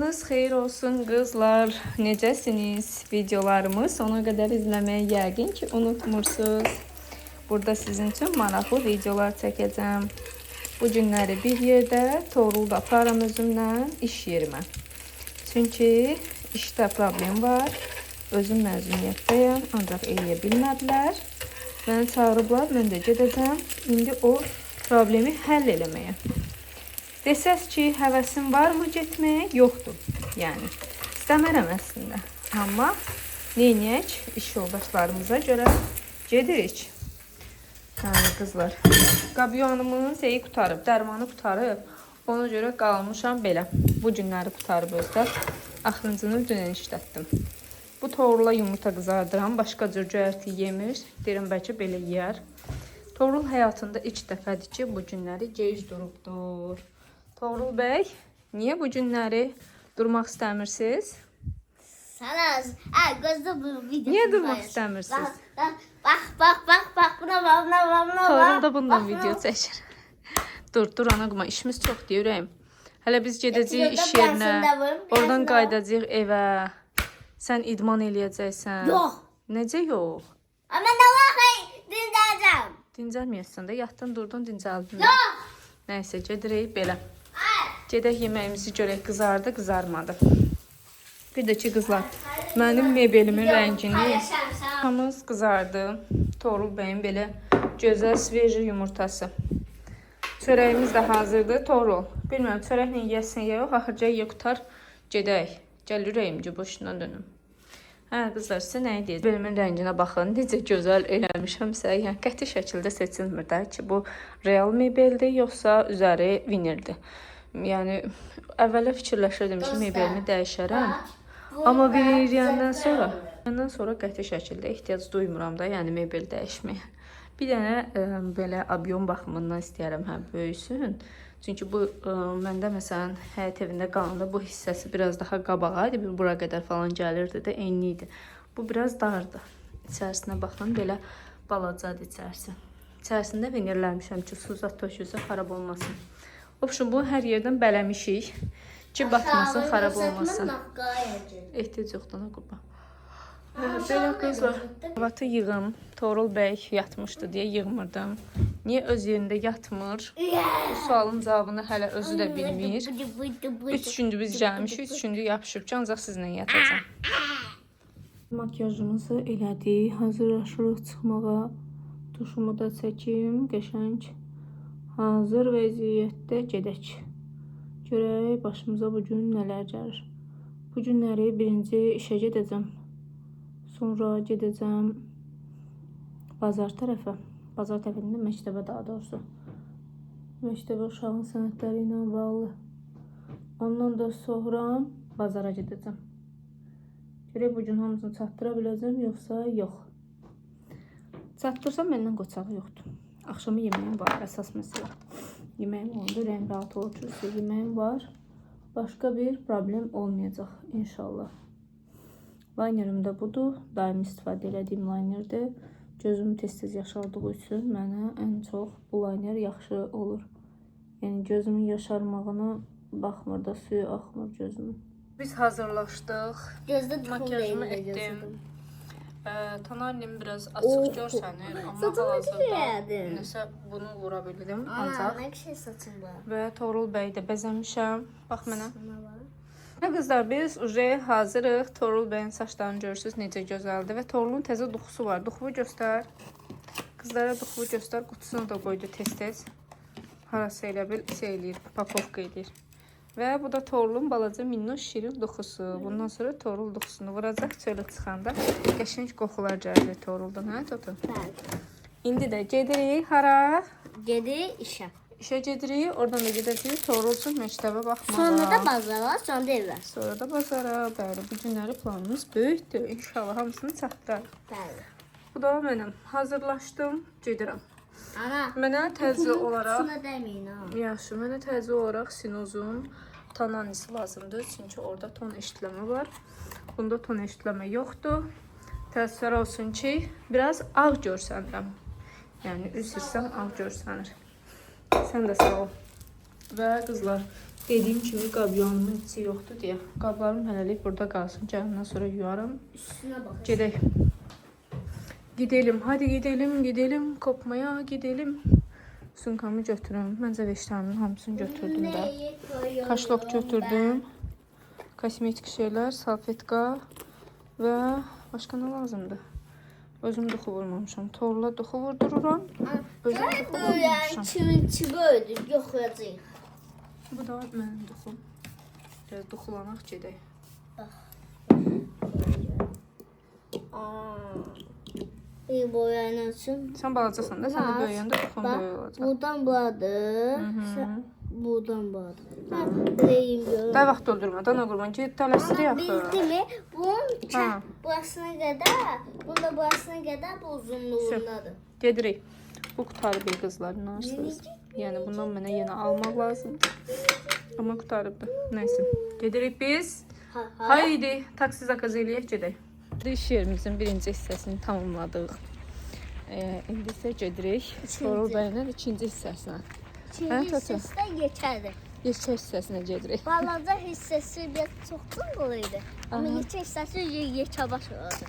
Xeyir olsun qızlar, necəsiniz? Videolarımı sona qədər izləməyi yəqin ki unutmursunuz. Burada sizin üçün maraqlı videolar çəkəcəm. Bu günləri bir yerdə Toğrul da aparam özümlə iş yerimə. Çünki işdə problem var. Özüm məzuniyyətdəyəm, ancaq eləyə bilmədilər. Məni çağırıblar, mən də gedəcəm. İndi o problemi həll eləməyə. Desəz ki, həvəsim varmı getməyə? Yoxdur. Yəni, istəmərəm əslində. Amma neyniyək? İş yoldaşlarımıza görə gedirik. Yəni, qızlar. Qabyanımın şeyi qutarıb, dərmanı qutarıb. Ona görə qalmışam belə. Bu günləri qutarıb özdə. Axırıncını dünən işlətdim. Bu Toğrula yumurta qızardıram. Başqa cür göyərti yemir. Deyirəm, bəlkə belə yeyər. Toğrul həyatında ilk dəfədir ki, bu günləri gec durubdur. Toğrul bəy, niyə bu günləri durmaq istəmirsiniz? Sana gözde bu video. Niyə durmaq istəmirsiniz? Bak buna. Toğrul da bundan video çəkir. Dur ana, işimiz çox deyirəm. Hələ biz gedəcəyik iş yerinə, oradan qaydacağıq evə. Sən idman eləyəcəksən. Yox. Necə yox? Ama ne var? Dinleyeceğim. Dincəlməyəsən də, yatdın, durdun, dincəldin. Yox. Nəysə, gedirik belə. Gedək yeməyimizi görək, qızardı, qızarmadı. Bir də ki, qızlar, mənim mebelimin rəngini hamımız qızardı. Toğrul bəyin belə gözəl sveji yumurtası. Çörəyimiz də hazırdır. Toğrul, bilmirəm, çörəklə yiyəsin ya yox, axırca yiyə qutar, gedək. Gəl ürəyimci boşundan dönüm. Hə, qızlar, sizə nəyi deyəcək? Belimin rənginə baxın, necə gözəl eləmişəmsə, yəni qəti şəkildə seçilmir də ki, bu real mebeldir, yoxsa üzəri vinildir. Yəni, əvvələ fikirləşirdim ki, mebelimi dəyişərəm. Amma viniliyəndən sonra qəti şəkildə ehtiyac duymuram da, yəni mebel dəyişməyə. Bir dənə belə abyon baxımından istəyərəm, hə, böyüsün. Çünki bu, məndə məsələn, həyət evində qalanda bu hissəsi biraz daha qabağa idi. Bura qədər falan gəlirdi də, eyni idi. Bu biraz dardı. İçərisinə baxın, belə balacadır içərisi. İçərisində vinirləmişəm ki, su zat tökülsə xarab olmasın. Obşun, bunu hər yerdən bələmişik ki, batmasın, xarab olmasın. Ehtiyac yoxdur, qurban. Belə qızlar, vatı yığım. Toğrul bəy yatmışdı deyə yığmırdım. Niyə öz yerində yatmır? Bu sualın cavabını hələ özü də bilmir. 3 gündür biz gəlmişik, 3 gündür yapışıb ki, ancaq sizlə yatacağım. Makyajımızı elədik, hazırlaşırıq çıxmağa. Duşumu da çəkim, qəşəng. Hazır vəziyyətdə gedək. Görək başımıza bugün nələr gəlir. Bu günləri birinci işə gedəcəm. Sonra gedəcəm bazar tərəfə. Bazar tərəfində məktəbə daha doğrusu. Məktəbə uşağın sənədləri ilə bağlı. Ondan da sonra bazara gedəcəm. Görək bugün hamısını çatdıra biləcəm, yoxsa yox. Çatdırsam məndən qoçağı yoxdur. Axşamı yeməyim var, əsas məsələ. Yeməyim olanda ürəyim rahat olur ki, yeməyim var. Başqa bir problem olmayacaq inşallah. Laynerim də budur. Daim istifadə elədiyim laynerdir. Gözüm tez-tez yaşardığı üçün mənə ən çox bu layner yaxşı olur. Yəni gözümün yaşarmağına baxmır da, suyu axmır gözümün. Biz hazırlaşdıq. Makyajımı etdim. Tanarlim biraz açıq görsənir, amma hal-hazırda nəsə bunu vura bildim ancaq. Və Toğrul bəy də bəzəmişəm. Bax mənə. Qızlar, biz hazırıq. Toğrul bəyin saçlarını görürsünüz necə gözəldir və Toğrulun təzə duxusu var. Duxuvu göstər. Qızlara duxuvu göstər. Qutusunu da qoydu tez-tez. Harası elə bil şey eləyir, papovka edir. Və bu da Toğrulun balaca minnoş şirin duxusu. Bundan sonra Toğrul duxusunu vuracaq. Çölə çıxanda qəşəng qoxular gəlir Toğruldan. Hə, Totu? Bəli. İndi də gedirik. Hara? Gedirik işə. İşə gedirik. Oradan da gedəcəyik Toğrul üçün məktəbə baxmağa. Sonra da bazara, sonra da evə. Sonra da bazara. Bəli, bu günləri planımız böyükdür. İnşallah hamısını çatdırarıq. Bəli. Bu da mənim. Hazırlaşdım. Gedirəm. Ana. Mənə təzə olaraq... Şuna dəməyin ha. Yaxşı, mənə təzə olaraq sinozun tananisi lazımdır. Çünki orada ton eşitləmə var. Bunda ton eşitləmə yoxdur. Təəssüflər olsun ki, biraz ağ görsənirəm. Yəni, üst hissəm ağ görsənir. Sən də sağ ol. Və qızlar, Dediyim kimi qabyanımın içi yoxdur deyə. Qablarım hələlik burada qalsın. Gəlindən sonra yuyaram. Üstünə bax. Gedək. Gidelim. Hadi gidelim. Kopmaya gidelim. Sumkamı götürüm. Məncə veşlərimin hamısını götürdüm də. Kaşlok götürdüm. Kosmetik şeylər, salfetka və başqa nə lazımdır? Özüm duxu vurmamışam. Torla duxu vurdururam. Özüm duxu vurmamışam. Kimin öldür, yoxlayacaq. Bu da mənim duxum. Biraz duxulanaq gedək. İyi boyanın üçün. Sən balacasan da, sən də böyüyəndə duxum böyük olacaq. Buradan buradır. Buradan buradır. Reyim görürüm. Daha vaxt öldürmə, dana qurban. Ged tələsdir yaxı. Bildimi? Bunun burasına qədər, bunda burasına qədər bu uzunluğundadır. Gedirik. Bu qutarı bir qızlar, inanırsınız. Yəni bundan mənə yenə almaq lazımdır. Amma qutarıbdır. Nəysə. Gedirik biz. Haydi, taksi zakaz eləyək, gedək. İş yerimizin birinci hissəsini tamamladıq. İndi isə gedirik. Torul bəylə ikinci hissəsinə. İkinci hissəsinə geçərdir. Yeşə hissəsinə gedirik. Balaca hissəsi biraz çox qılı idi. Amma yeşə hissəsi yekə baş oldu.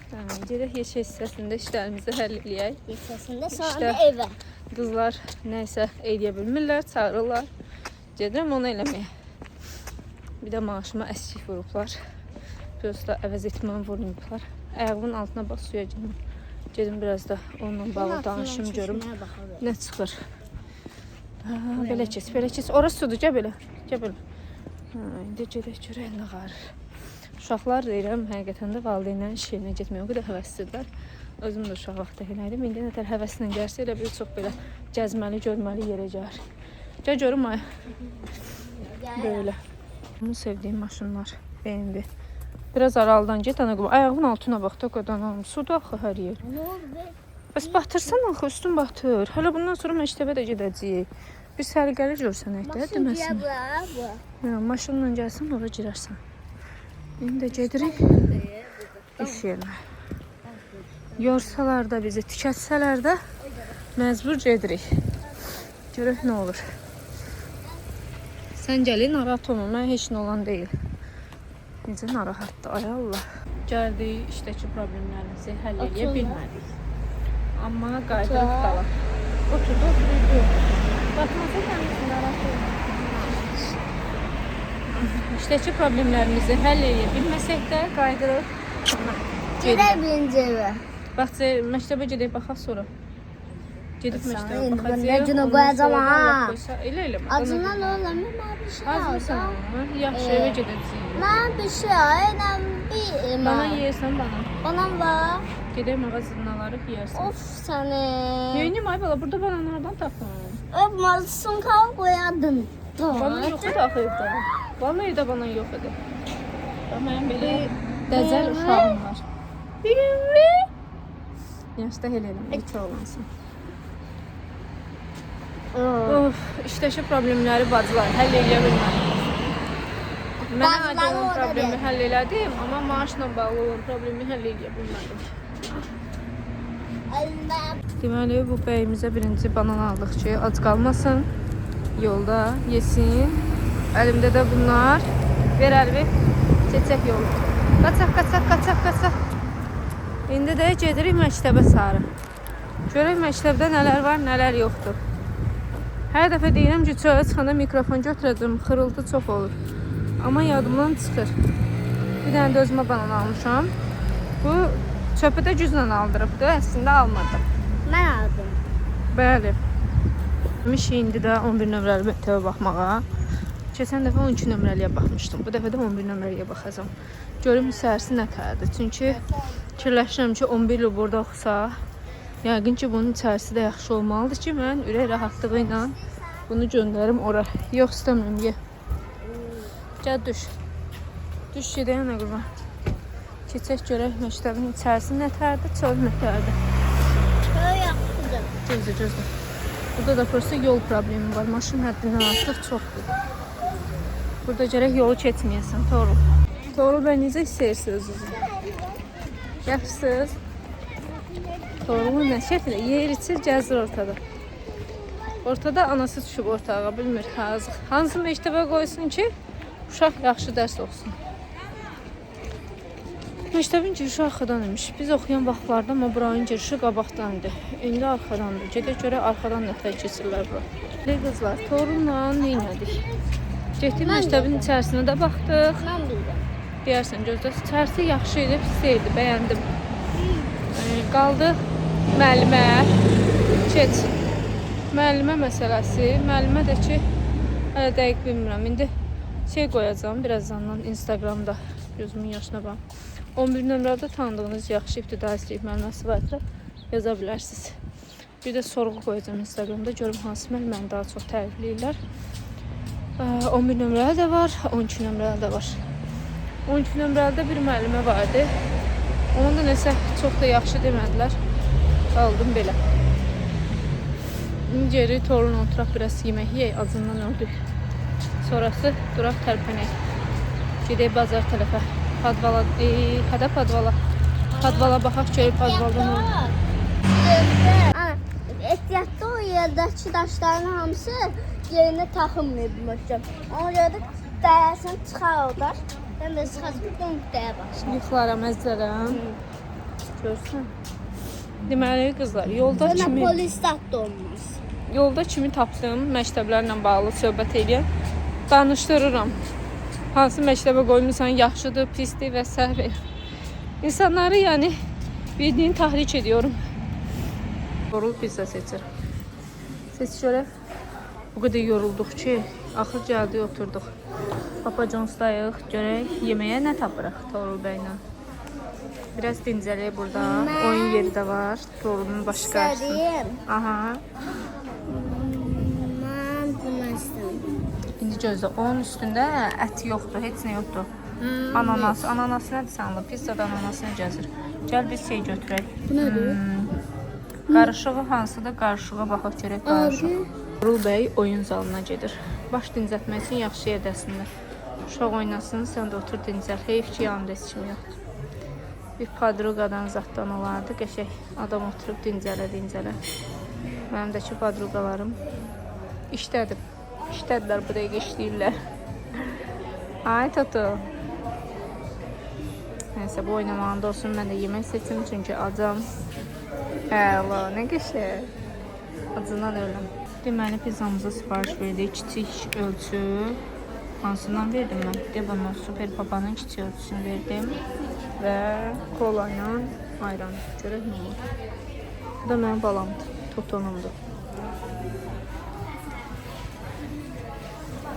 Gedək yeşə hissəsində işlərimizi həll eləyək. Hissəsində sonra da evə. Qızlar nəysə eləyə bilmirlər, çağırırlar. Gedirəm onu eləməyə. Bir də maaşıma əskik vurublar. Prosta əvəz etməni vurmayıblar. Ayağımın altına bax suya gedim. Gedim biraz da onunla bağlı danışım görüm. Nə çıxır? Belə kes. Orası sudur, gəl belə. İndi gedək görək nə qarır. Uşaqlar deyirəm, həqiqətən də valideynlərin iş yerinə getməyə o qədər həvəslidirlər. Özüm də uşaq vaxtı eləydim. İndi nətər həvəslə gəlsə elə bir çox belə gəzməli, görməli yerə gəlir. Gəl görüm ay. Böyle. Bunu sevdiğim maşınlar. BMW. Biraz aralıdan get ana qıva. Ayağımın altına bax da qadanam. Suda axı hər yer. Nə oldu be? Bəs batırsan axı üstün batır. Hələ bundan sonra məktəbə də gedəcəyik. Bir sərgəli görsənək də deməsin. Ya, maşınla gəlsən ora girərsən. İndi də gedirik iş yerinə. Yorsalar da bizi, tükətsələr də məcbur gedirik. Görək nə olur. Sən gəlin, narahat olma. Mən heç nə olan deyil. Necə narahatdır, ay Allah. Gəldik, işdəki problemlərimizi həll edə bilmədik. Amma qaydırıb qalaq. Oturdu. Batmasa kəndisi narahat olma. İşdəki problemlərimizi həll edə bilməsək də qaydırıb Gedək birinci evə. Bax, məktəbə gedək, baxaq sonra. Gedib məktəbə baxacaq. Nə günü qoyacam ha? Elə eləmə. Acından olamır, mən bir şey Azmısan? Yaxşı, evə gedəcəyik. Mən bir şey aynen bir... Bana yeyirsən bana. Banam var. Gedək mağazadan alarıq, yeyərsən. Of səni. Neyini ay bala, burada bananlardan tapın. Öp malısın kal koyardın. Bana yox idi axı evdə. Vallahi evdə bana yox idi. Mənim belə dəzəl uşağım var. Bilmi. Yaşda elə eləmə, iki oğlansın. Of, işdəki problemləri bacılar həll edə bilmədim. Mənə aid olan problemi həll elədim, amma maaşla bağlı olan problemi həll edə bilmədim. Deməli, bu bəyimizə birinci banan aldıq ki, ac qalmasın, yolda yesin. Əlimdə də bunlar. Ver əlvi, keçək yolu. Qaçaq. İndi də gedirik məktəbə sarı. Görək məktəbdə nələr var, nələr yoxdur. Hər dəfə deyirəm ki, çölə çıxanda mikrofon götürəcəm, xırıltı çox olur. Amma yadımdan çıxır. Bir dənə də özümə banan almışam. Bu çöpü də güclə aldırıbdı, əslində almadım. Mən aldım. Bəli. İndi də 11 nömrəli məktəbə baxmağa. Keçən dəfə 12 nömrəliyə baxmışdım. Bu dəfə də 11 nömrəliyə baxacam. Görüm səhərsi nə tərdir. Çünki fikirləşirəm ki, 11 il burada oxusaq, yəqin ki, bunun içərisi də yaxşı olmalıdır ki, mən ürək rahatlığı ilə bunu göndərim ora. Yox, istəmirəm, ye. Gəl, düş. Düş, gedəyəm nə qurban. Keçək görək məktəbin içərisi nə tərdir, çöl nə tərdir. Çöl yaxşıdır. Gözlə. Burada da prosta yol problemi var. Maşın həddindən artıq çoxdur. Burada gərək yolu keçməyəsən, Torul. Torul, bən necə istəyirsiniz özünüzü? Yaxşısınız? Torulu nə şəkildə? Yer içir, gəzir ortada. Ortada anası düşüb ortağa, bilmir hazır. Hansı məktəbə qoysun ki, uşaq yaxşı dərs oxusun. Məktəbin girişi arxadan imiş. Biz oxuyan vaxtlarda amma buranın girişi qabaqdan idi. İndi arxadandır. Gedək görə arxadan nətər keçirlər bura. Qızlar, torunla neylədik? Getdik məktəbin içərisinə də baxdıq. Mən bildim. Deyərsən gözdə. İçərisi yaxşı idi, pis deyildi, bəyəndim. Qaldı müəllimə. Keç. Müəllimə məsələsi. Müəllimə də ki, hələ dəqiq bilmirəm. İndi şey qoyacağam birazdan Instagramda. Gözümün yaşına bax. 11 nömrədə tanıdığınız yaxşı ibtidai sinif müəlliməsi varsa yaza bilərsiniz. Bir də sorğu qoyacağam Instagramda. Görüm hansı müəlliməni daha çox tərifləyirlər. 11 nömrəli də var, 12 nömrəli də var. 12 nömrəlidə bir müəllimə vardı. Onun da nəsə çox da yaxşı demədilər. Qaldım belə. İndi geri torunla oturaq biraz yemək yeyək, acından öldük. Sonrası duraq tərpənək. Gedək bazar tərəfə. Padvala, hədə padvala. Padvala baxaq görək padvalda nə olur. Ehtiyatda o yerdəki daşların hamısı yerinə taxınmayıb möhkəm. Ona görə də dəyərsən çıxar o daş. Mən də çıxacaq dönüqdəyə başlayım. Yıxılaram, əzlərəm. Görsən. Deməli qızlar, yolda kimi... Polis tatlı olmaz. Yolda kimi tapdım, məktəblərlə bağlı söhbət edən. Danışdırıram. Hansı məktəbə qoymusan, yaxşıdır, pisdir və s. İnsanları yəni bildiğini tahrik ediyorum. Yorul pizza seçir. Seç görək. Bu qədər yorulduq ki, axır gəldik, oturduq. Papa John'sdayıq, görək yeməyə nə tapırıq Torul bəylə. Biraz dincələk burada. Oyun yeri də var. Torulun başqa. İstədim. Aha. Mən bunu istədim. İndi gözlə, onun üstündə ət yoxdur, heç nə yoxdur. Ananas, ananas nədir sanılır? Pizzada ananas nə gəzir? Gəl biz şey götürək. Bu nədir? Qarışığı hansıdır? Qarışığa baxaq görək qarışıq. Torul bəy oyun zalına gedir. Baş dincəltmək üçün yaxşı yerdəsində. Uşaq oynasın, sən də otur dincəl. Heyf ki, yanında heç kim yoxdur. Bir padruqadan zaddan olardı. Qəşək adam oturub dincələ. Mənim də ki padruqalarım işdədir. İşdədilər, bu dəqiqə işləyirlər. Ay Toto. Neyse, bu oynamağında olsun. Mən də yemək seçim çünki acam. Əla, nə qəşək. Acından ölüm. Deməli, pizzamızı sipariş verdik. Kiçik ölçü. Hansından verdim mən? Debonun Super Papa'nın kiçik ölçüsünü verdim. Və kola ilə ayran. Görək nə olur. Bu da mənim balamdır. Totonumdur.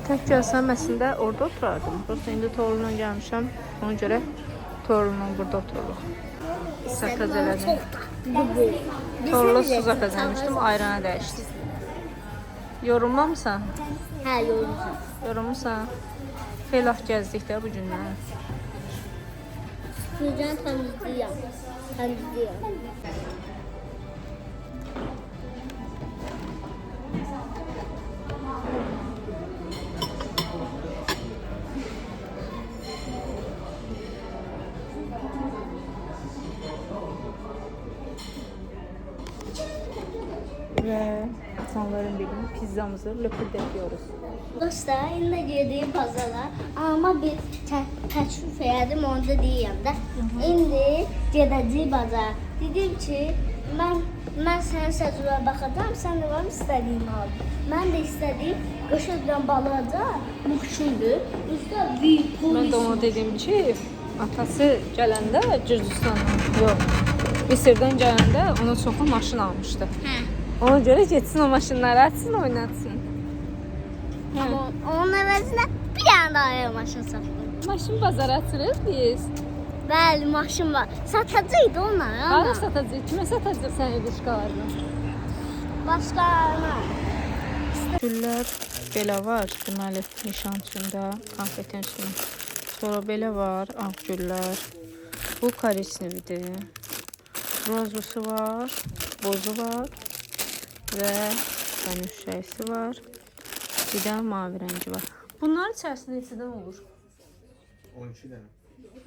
Tək gəlsəm əslində orada oturardım. Prosta indi torunla gəlmişəm. Ona görə torunla burada otururuq. Sətəz elədim. Torlu su sətəz eləmişdim, ayrana dəyişdim. Yorulmamısan? Hə, yorulmuşam. Yorulmuşsan? Xeylah gəzdik də bu günlər. Süpürgəni təmizləyəm. Ve insanların bir gün pizzamızı löpürdetiyoruz. Dostlar, indi gediyim pazara. Amma bir təklif elədim, onu da deyəm də. İndi gedəcəyik bazara. Dedim ki, mən sənin səcura baxacağam, sən də var istədiyini al. Mən də istədiyim qışıqdan balaca, muhşundur. Üstə büyük polis. Ben de ona dedim ki, atası gələndə Gürcüstandan, yox, Mısırdan gələndə ona çoxlu maşın almışdı. Hə. Ona görə getsin o maşınları açsın, oynatsın. Amma onun əvəzinə bir dənə daha ayrı maşın saxladım. Maşın bazara açırıq biz. Bəli, maşın var. Satacaqdı onları. Hara satacaq? Kimə satacaq sən edişqalarını? Başqalarına. Güllər belə var, deməli nişan üçündə, konfetin üstündə. Sonra belə var, ağ güllər. Bu karisnividir. Rozusu var, bozu var və bənövşəyisi var. Bir də mavi rəngi var. Bunların içərisində neçədən olur? 12 dənə.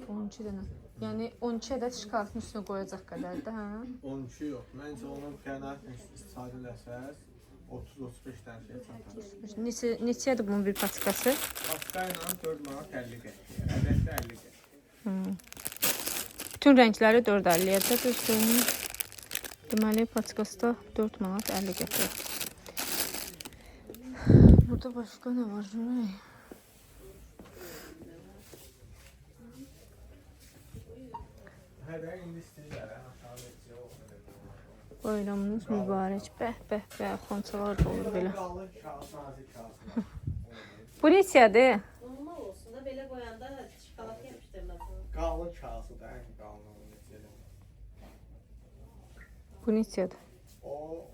12 dənə. Yəni 12 ədəd şokoladın üstünə qoyacaq qədərdir, hə? 12 yox. Məncə onu qənaətlə istifadə eləsəz 30-35 dənə şey çatar. Neçədir bunun bir patikası? Patika ilə 4 manat 50 qəpiyə. Ədəddə 50 qəpiyə. Bütün rəngləri 4.50-yə də düzdür. Deməli, patikası da 4 manat 50 qəpiyə. Burada başqa nə var? Görək. Hədə indi istəyirlər, aşağı etcə o. Bayramınız mübarək. Bəh, bəh, bəh. Xonçalar da olur belə. Qalın kağız, nazik kağız. Bu neçədir? Normal olsun da belə qoyanda şokolad yemişdir məsələn. Qalın kağızı da ən qalın onun neçədir. Bu neçədir? O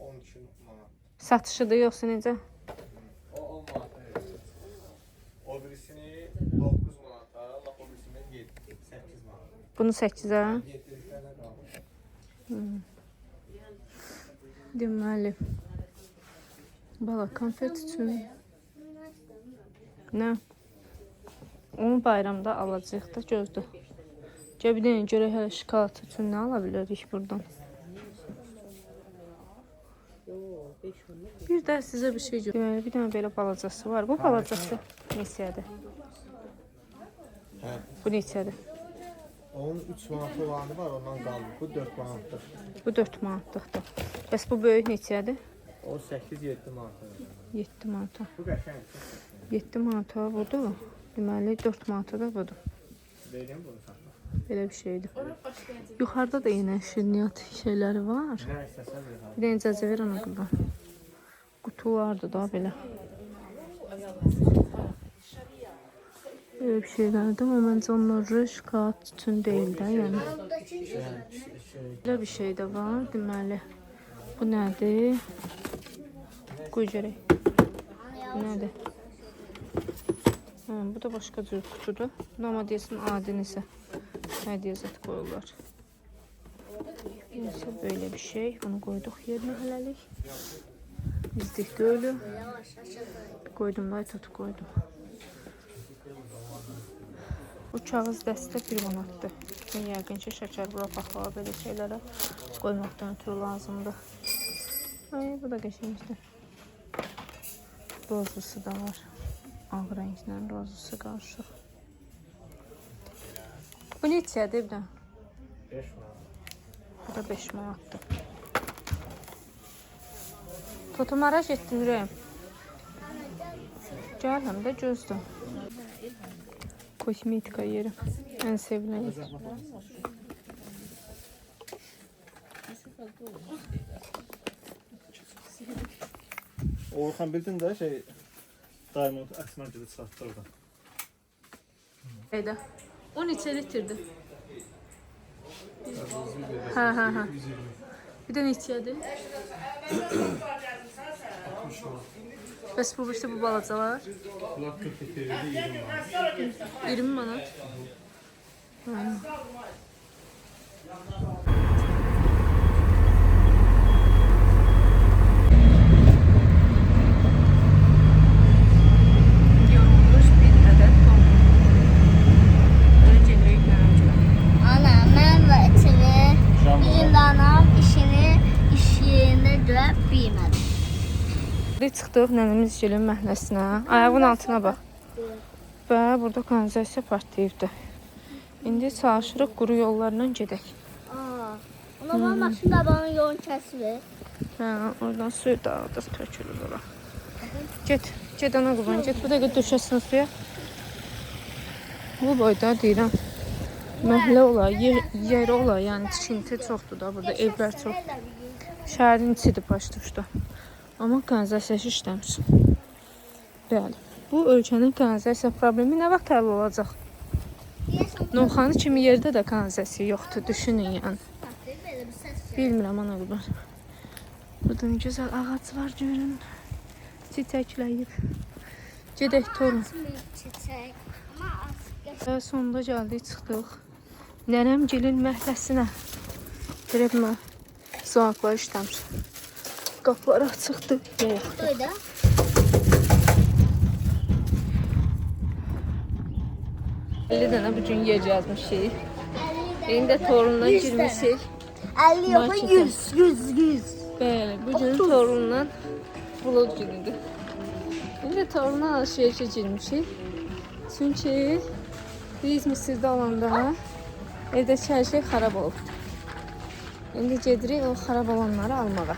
12 manat. Satışıdır yoxsa necə? O 10 manata verir. O birisini 9 manata, lap o birisini 7, 8 manat. Bunu 8-ə. 7'liklərlə qalır. Deməli. Bala, konfet üçün. Nə? Onu bayramda alacaq da gözdür. Bir dənə görək hələ şokolad üçün nə ala bilərik buradan. Bir də sizə bir şey görürəm. Deməli, bir dənə belə balacası var. Bu balacası neçədir? Hə. Bu neçədir? Onun 3 manat olanı var, ondan qaldı. Bu 4 manatdır. Bu 4 manatlıqdır. Bəs bu böyük neçədir? O 8-7 manatdır. 7 manata. Bu qəşəngdir. 7 manata budur. Deməli 4 manata da budur. Vereyim bunu sana. Belə bir şeydir. Yuxarıda da yenə şirniyyat şeyləri var. Nə istəsən ver. Bir dənə icazə ver ona qurban. Qutu vardı da belə. Böyle bir şeylerdi ama bence onları şokolad üçün deyil də, yəni. Belə bir şey də var, deməli. Bu nədir? Qoy görək. Bu nədir? Bu da başqa cür qutudur. Amma deyəsin adi nəsə. Hədiyyə zət qoyurlar. Neyse böyle bir şey. Bunu koyduk yerine hələlik. Bizdik dölü. Koydum da tutu koydum. Bu kağız dəstə 1 manatdır. Yəqin ki, şəkər bura paxlar belə şeylərə qoymaqdan ötürü lazımdır. Ay, bu da qəşəngdir. Rozlusu da var. Ağ rənglə rozlusu qarışıq. Bu neçədir bir də? 5 manat. Bu da 5 manatdır. Totumara getdin Rəm. Gəl, həm də gözdür. Kosmetika yeri. Ən sevilən yer. Orxan bildin də Diamond Əsmər gibi çıxartdı oradan. Eydə. O neçə litrdir? Hə. Bir də neçədir? Bəs bu işte bu balacalar? Bunlar 40 litrədir, 20 manat. 20 manat. Yorulmuş bir ədəd don. Önce Ana, mən və içini bizim anam işini iş yerində görə bilmədim. Çıxdıq nənəmiz gəlin məhəlləsinə. Ayağın altına bax. Və burada kanalizasiya partlayıbdı. İndi çalışırıq quru yollarla gedək. Ona bax, maşın qabağının yolunu kəsir. Hə, oradan suyu dağıdıq, tökülür ora. Get ana qurban, get. Bu dəqiqə döşəsin suya. Bu boyda deyirəm. Məhəllə ola, yer ola, yəni tikinti çoxdur da burada, evlər çox. Şəhərin içidir başda. Amma kanalizasiya işləmir. Bəli. Bu ölkənin kanalizasiya problemi nə vaxt həll olacaq? Novxanı kimi yerdə də kanalizasiya yoxdur, düşünün yəni. Bilmirəm ana qurban. Burada gözəl ağaclar görün. Çiçəkləyib. Gedək torun. Çiçək. Amma az Və sonunda gəldik, çıxdıq. Nənəmgilin məhəlləsinə. Görəmə, zaqlar işləmir. Qapılar açıqdır. qəşəngdir də. Elli dənə bugün yer yazmışıq. İndi də torundan girmişik. 50 yox, 100. Bəli, bugün torundan Bulud günüdür. İndi toruna alışverişe girmişik. Çünki biz Mısırda olanda evdə hər şey xarab olub. İndi gedirik o xarab olanları almağa.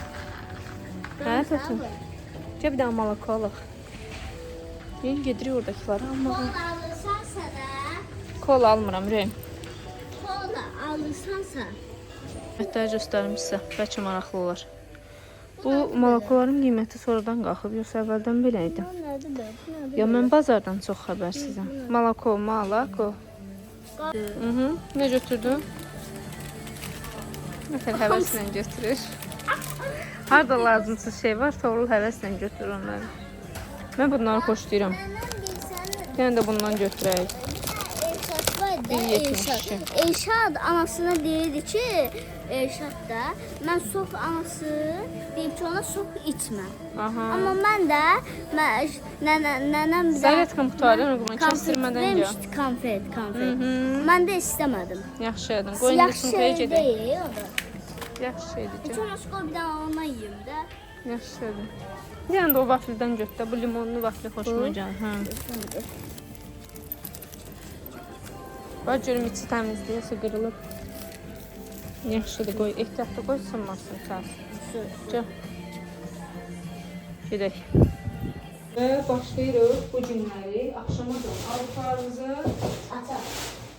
Hə, Fəsun? Gəl bir dənə malaka alaq. İndi gedirik oradakiləri almağa. Kola alırsansa da, Kola almıram, Rüyəm. kola alırsansa, Qiymətləri göstərmişsə, bəlkə maraqlı olar. Bu malakoların qiyməti sonradan qalxıb, yoxsa əvvəldən belə idi? bu nədir be? Bu nədir? Ya mən bazardan çox xəbərsizəm. Malako, malako. Ne götürdün? Nətər həvəslə götürür. Harada lazımsız şey var, Toğrul həvəslə götürür onları. Mən bunları xoşlayıram. Bir dənə də bundan götürək. Elşad var da, 1.72. Elşad anasına deyirdi ki, Elşad da, mən sof anası deyib ki, ona sof içmə. Aha. Amma mən də, nənəm bir Zaryadkan qutarı, onu kəstirmədən gəl. vermişdi, konfet. Mən də istəmədim. Yaxşı edin. Qoyun Yaxşı sumkaya şey gedək. deyil, o da. Yaxşı edin. Heç olmaz qoy bir dənə ondan yeyim də. Yaxşı edin. Bir dənə də o vafildən götür. Bu limonlu vafli xoşuma gəlir. Hə. Bax görüm içi təmizdir, yoxsa qırılıb. Yaxşıdır, qoy. Ehtiyatlı qoy, sınmasın sağ. Gəl. Gedək. Və başlayırıq bu günləri. Axşama da alıqlarımızı Ata.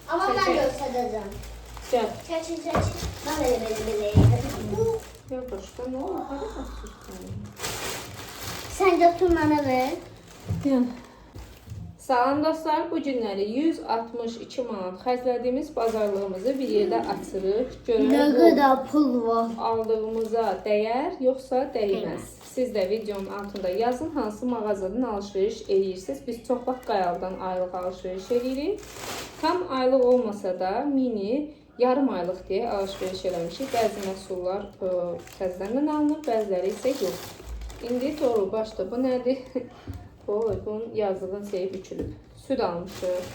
Amma mən göstərəcəm. gəl. Çəkin. Mən belə. Gəl başqa, nə olur? Hadi baxsın. Sən götür mənə ver. Gəl. Salam dostlar, bu günləri 162 manat xərclədiyimiz bazarlığımızı bir yerdə açırıq. Nə Görək qədər pul var. aldığımıza dəyər, yoxsa dəyməz. Siz də videonun altında yazın, hansı mağazadan alışveriş edirsiniz. Biz çox vaxt Qayaldan aylıq alışveriş edirik. Tam aylıq olmasa da mini, yarım aylıq deyə alışveriş eləmişik. Bəzi məhsullar təzədən alınır, bəziləri isə yox. İndi doğru başda bu nədir? Oy, bunun yazığın şeyi bükülüb. Süd almışıq.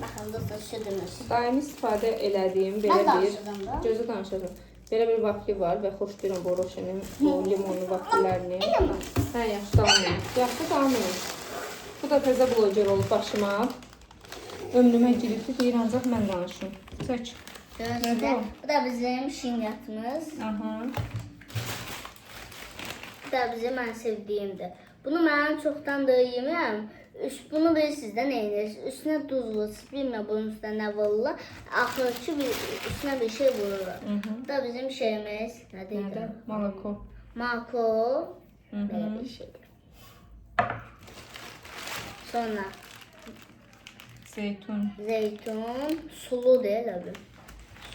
Baxın dostlar, südümüz. Daimi istifadə elədiyim belə Mən bir danışacağım da. gözü danışacağım. Belə bir vafli var və xoşlayıram bu Roşenin bu limonlu vaflilərini. Hə, yaxşı davam edin. Yaxşı davam edin. Bu da təzə bloger olub başıma. Ömrümə giribdi, deyir ancaq mən danışım. Çək. Görürsünüz. Bu da bizim şingatımız. Aha. Bu da bizim ən sevdiyimdir. Bunu mən çoxdan da yemirəm. Bunu bilirsiniz də nə edirsiniz? Üstünə duzlu, bilmə bunun üstünə nə vururlar. Axırki üstünə bir şey vururlar. Bu da bizim şeyimiz. Nədir? Nədir? Malako. Mako. Belə bir şeydir. Sonra Zeytun. zeytun, sulu deyil abi.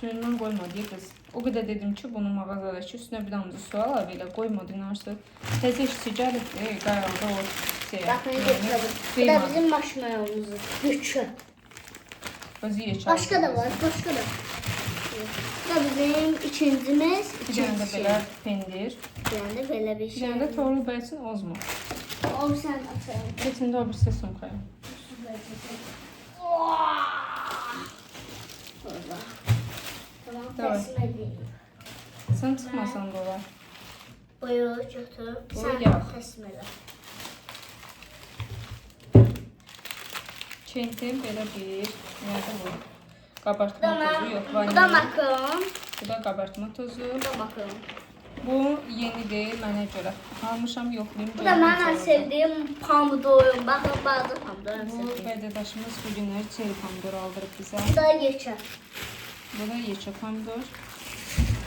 Suyundan qoyma deyə qız. O qədər dedim ki, bunu mağazadakı üstünə bir damcı su əlavə elə qoymadı inarsa. Təzə işçi gəlib, qayalda o şeyə. Baxın götürəlim. Bu da bizim marshmallowumuzdur. Üçü. Özü yeçər. Başqa da var, başqa da. Bu da bizim ikincimiz. Bir dənə də belə pendir. Bir dənə də belə bir Bir şey. dənə də torlu bəysin ozmu. Onu sən açalım. İçində o birisi sumkaya. Tamam, Davay. təslim edeyim. Sən çıxmasan da olar. Buyur, götür. Buyur, Sən yağ. təslim elə. Kentin belə bir, nədir bu? Qabartma Tamam. tozu yox, Bu da vanilya. makaron. Bu da qabartma tozu. Bu da makaron. Bu yenidir mənə görə. Almışam, yoxlayım. Bu da mənim ən sevdiyim pomidorum. Baxın, bazı pomidorum Bu sevdiyim. bədədaşımız bu günləri çeri pomidor aldırıb bizə. Bu da geçer. Bu da yeçə pomidor.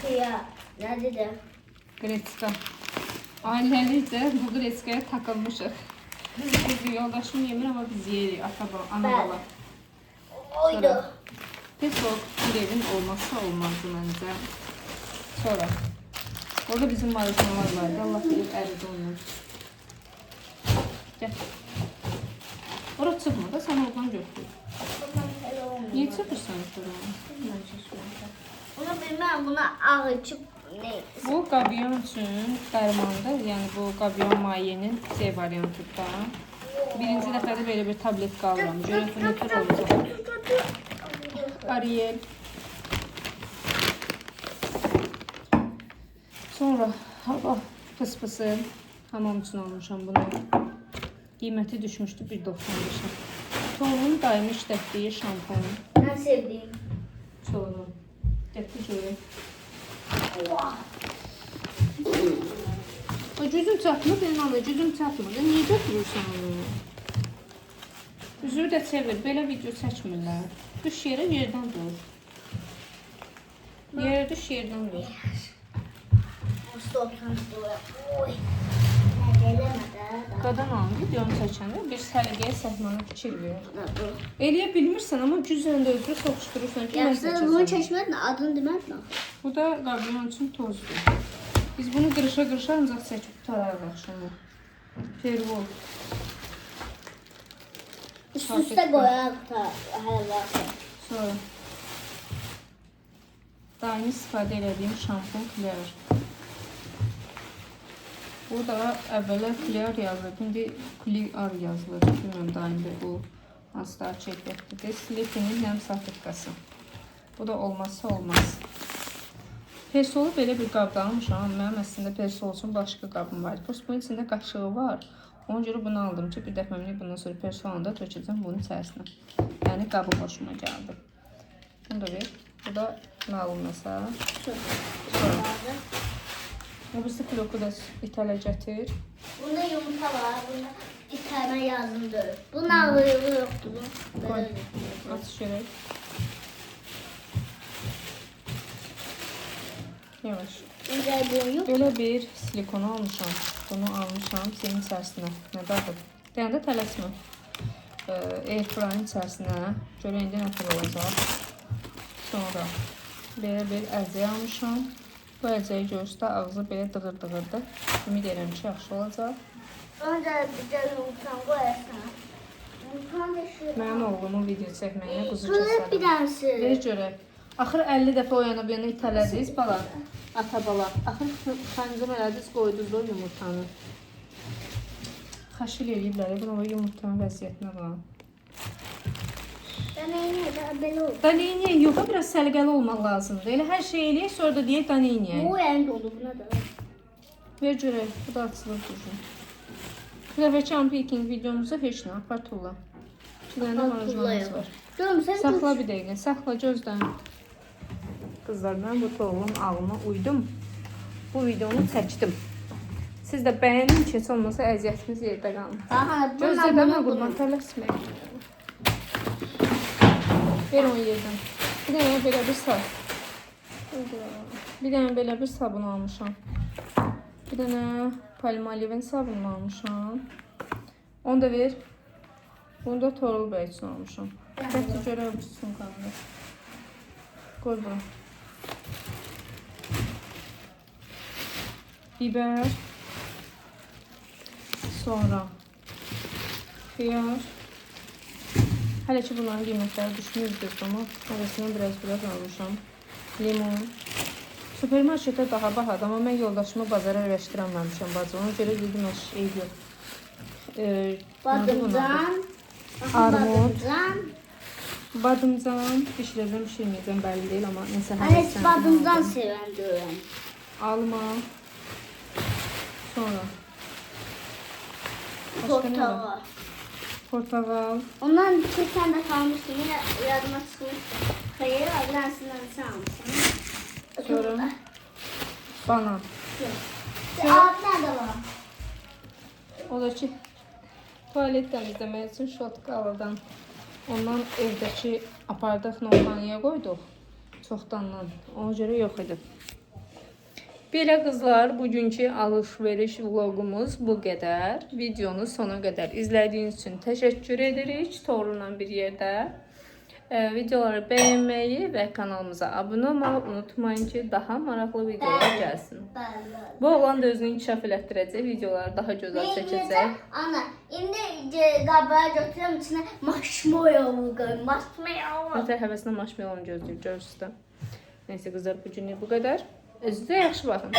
Kıya. Nədir də? Greçka. Ailəlikcə bu greçkaya takılmışıq. Biz yoldaşım yemir ama biz yeyirik. Ata baba, ana Bəli. baba. Oydu. Petrol bir evin olmazsa olmazdı məncə. Sonra. Orada bizim marifanalar vardı. Allah bilir əridi onlar. Gəl. Ora çıxma da sən oradan götür. Niyə çıxırsan sonra? Bunu bilmem, buna ağıcı ne? Bu qabiyon üçün dərmandır. Yəni bu qabiyon mayenin C variantıdır. Birinci dəfədə belə bir tabletka alıram. Görüntü nötr olacaq. Ariel. Sonra hava pıs-pısı Hamam üçün almışam bunu. Qiyməti düşmüşdü 1.95-ə. Toğun daimi işlətdiyi şampon. Ben sevdiğim. Sonra. Gətir görək. Cüzüm çatmır, benim ana cüzüm çatmır. Niyə götürürsən onu? Üzürü də çevir, belə video çəkmirlər. Düş yerə, yerdən dur. Yerə düş, yerdən dur. Stop. Oy. Ne gelemedi. Qadan alın, videonu çəkəndə bir səliqəyə səhmana fikir ver. Eləyə bilmirsən, amma güzəndə özünü soxuşdurursan ki, mən Yaxşı, bunu seçəcəm. çeşmedin, adını demedin. Bu da qablaman üçün tozdur. Biz bunu qırışa-qırışa ancaq çəkib tutaraq axşamı. Pervol. Üst-üste koyarak da her varsa. Sonra. Daimi istifadə elədiyim şampun Clear. Burada əvvələ Clear yazılır, indi Clear yazılır. Bilməm daimdə bu hansı daha çəkətlidir. Sleeping'in həm satıqqası. Bu da olmazsa olmaz. Persolu belə bir qabda almışam. Mənim əslində persol üçün başqa qabım var. Bunun içində qaşığı var. Ona görə bunu aldım ki, bir dəfəmlik bundan sonra persol alanda tökəcəm bunun içərisinə. Yəni qabı xoşuma gəldi. Bunu da ver. Bu da məlumasa. Sonra. Öbürsü kloku da itələ gətir. Bunda yumurta var, bunda bir tane yazıldı. Bunun ağırlığı yoktu bu. Koy. Atış görək. Yavaş. Güzel bu yok. Belə bir silikon almışam. Bunu almışam senin içərisinə. Nə dadır? Deyəndə tələsmə. Airfryer'in içərisinə. Görə indi nə tür olacaq. Sonra belə bir əlcək almışam. Bu əlcəyi görürsə ağzı belə dığır-dığırdır. Ümid edirəm ki, yaxşı olacaq. Önce bir de yumurtam koyarsan. Yumurtam da şu. Mənim oğlumun video çəkməyinə quzu Şöyle bir kəsədim. tanesi. Ver görək. Axır 50 dəfə o yana bu yana itələdiniz bala. Ata bala. Axır xəncəm elədiniz, qoydunuz o yumurtanı. Xaşil eləyiblər. Buna o yumurtanın vəziyyətinə bax. Ben neyine de böyle olur. Daneyniyə yox, biraz səliqəli olmaq lazımdır. Elə hər şey eləyək, sonra da deyək daneyniyə. Bu en dolu buna da. Ver görək. Bu da açılır düzgün. Bu dəfəki unpacking videomuzu heç nə apartulla. İki dənə marajlarımız var. Durun sen Saxla bir dəqiqə, saxla gözdən. Qızlar, mən bu toğulun ağlıma uydum. Bu videonu çəkdim. Siz də bəyənin ki, heç olmasa əziyyətiniz yerdə qalmır. Aha, Gözləmə qurban, tələsmək. Ver onu yerdən. Bir dənə belə bir Bir dənə belə bir sabun almışam. Bir dənə Palmolive'in sabunu almışam. Onu da ver. Bunu da Torul bəy üçün almışam. Gətir görək bu sumkanı. Qoy bura. Biber. Sonra xiyar. Hələ ki bunların qiymətləri düşmürdür, amma arasından biraz almışam. Limon. Supermarketdə daha bahadır, amma mən yoldaşımı bazara öyrəşdirəməmişəm bacı. Ona görə dedim, eyb yox. badımcan. Armud. Badımcan. Badımcan. Pişirəcəm, bəlli deyil, amma nəsə Hani həvəsdən badımcan aldım. seven diyorum. Alma. Sonra. Başqa nə var? Portakal. Portakal. Ondan geçen de kalmıştı. Yine yardıma çıkmıştı. Hayır, ablansinden sen almışsın. Sonra. Banan. Abi nerede var? O da ki, tualet təmizləmək üçün şotkalıdan. Ondan evdəki apardıq nolmaniyə qoyduq. Çoxdandan. Ona görə yox idi. Belə qızlar, bugünkü alış-veriş vlogumuz bu qədər. Videonu sona qədər izlədiyiniz üçün təşəkkür edirik. Toğrul'la bir yerdə. Videoları bəyənməyi və kanalımıza abunə olmağı unutmayın ki, daha maraqlı videolar gəlsin. Bu oğlan da özünü inkişaf elətdirəcək, videoları daha gözəl çəkəcək. Ana, indi qabağa götürəm içine marshmallow koyayım. Marshmallow. Ötə həvəsinə marshmallow gözləyir, görürsünüz də. Neyse qızlar, bugünlük bu qədər. Özünüzə yaxşı baxın.